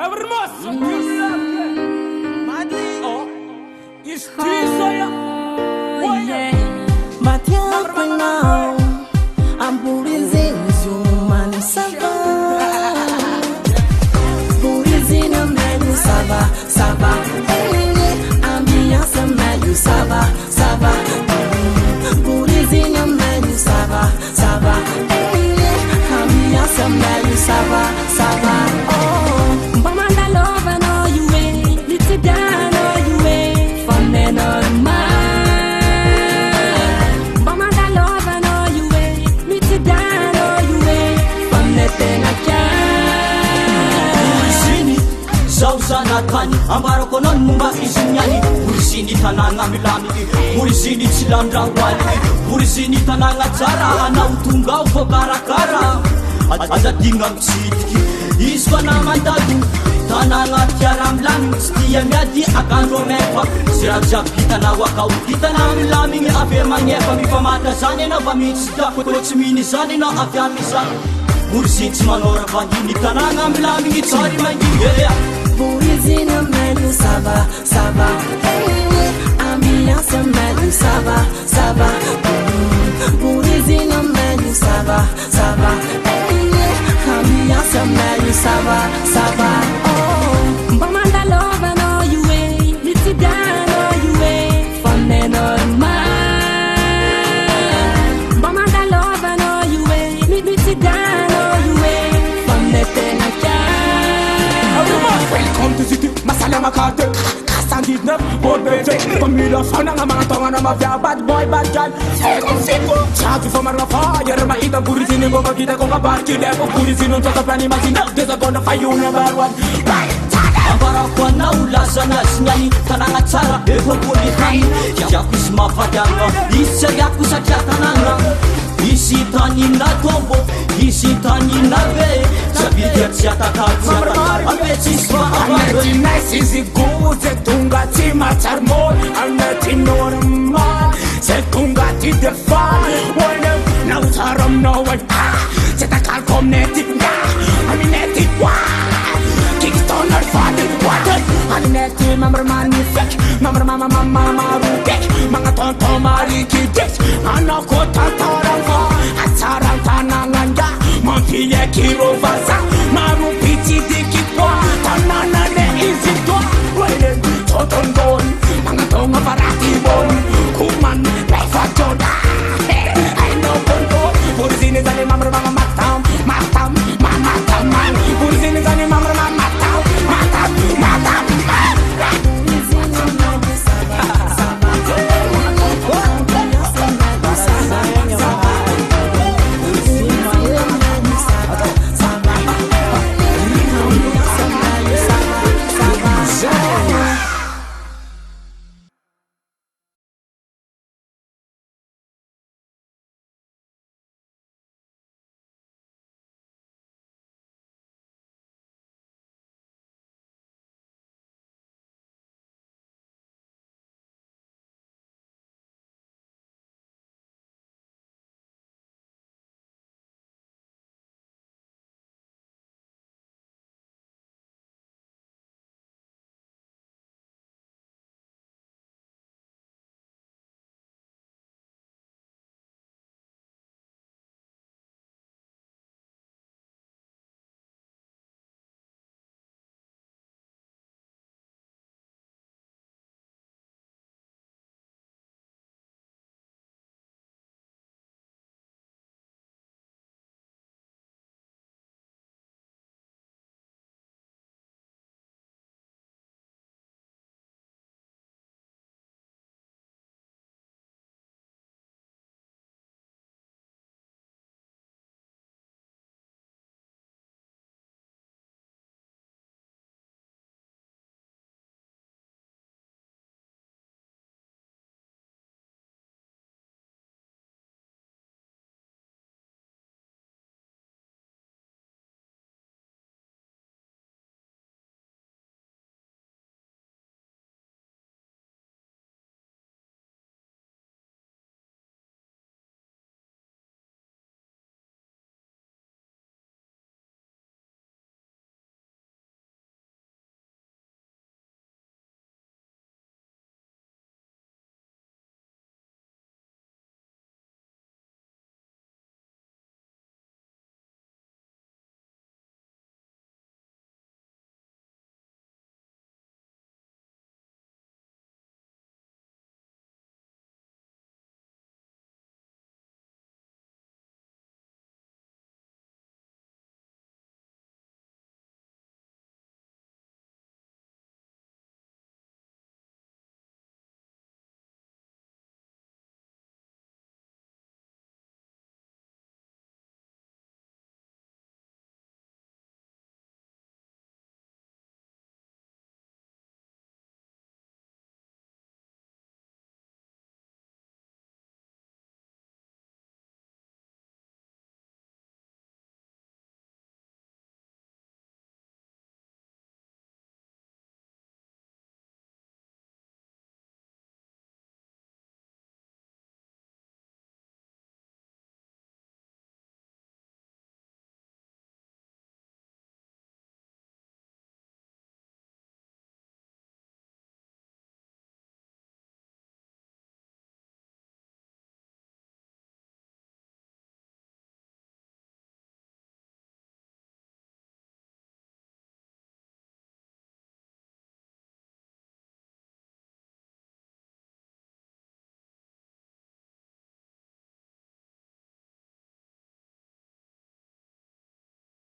hermoso, oh, it's TYZAA. Oh yeah, but yeah, now I'm Boriziny, man, sava. Boriziny, man, sava, sava. Ambiance, man, sava, sava. Boriziny, man, sava, sava. Ambiance, man, sava, sava. Oh, Bamanda love, I know you ain't. Little down, know you ain't. Fun and on my. Zanatani ambarako non mumba isinyani Boriziny tanana milamiki Boriziny tsilamdrangwali Boriziny tanana tsara na utunga ufokarakara azadigna mitsitiky izy fa namandadu tanana tiara milaminy tsy tia miady akandro mefa sy raha jiaby hitanao akao hitana milaminy avy magnefa mifamata zany anao fa mitsita ko tsy miny zany anao avy amizany Boriziny tsy manora vahiny tanana milaminy tsary manginy Boriziny, man, sava, sava. Ambiance, man, sava, sava. Boriziny, man, sava, sava. Ambiance, man, sava, sava. Oh, Bamanda love, I know you ain't. Little down, know you ain't. Fun and on my. Bamanda love, I know you ain't. Little down, know you ain't. Fun and welcome to city, masalama karte. Kasandit na, old baby. Pamila fana nga mga tonga na mafia. Bad boy, bad girl. Seko. Chavi for my fire. Maita Boriziny mo makita ko kabarki. Lepo Boriziny sa kapani masina. Desa ko na kayo number one. Ambara ko na ulasa na sinyani. Tananga tsara, ewa Boriziny. Yaku is mafadanga. Isa yaku sa tiyatananga. Isi tani na tombo, isi tani na be. Sabidia tiyatakar, ametsiswa Ameti nice, easy good, zetunga ti macharmon. Ameti normal, zetunga ti defan. Wala na utaram no one. Zetakal komneti nga, amineti wa. Kickstoner father water. Amineti mamar manifek, mamar mama mama marukek. Mga tonto marikidek, anak ko tatarang ka. At sarang tanangan ka, mampiye kiro vasa.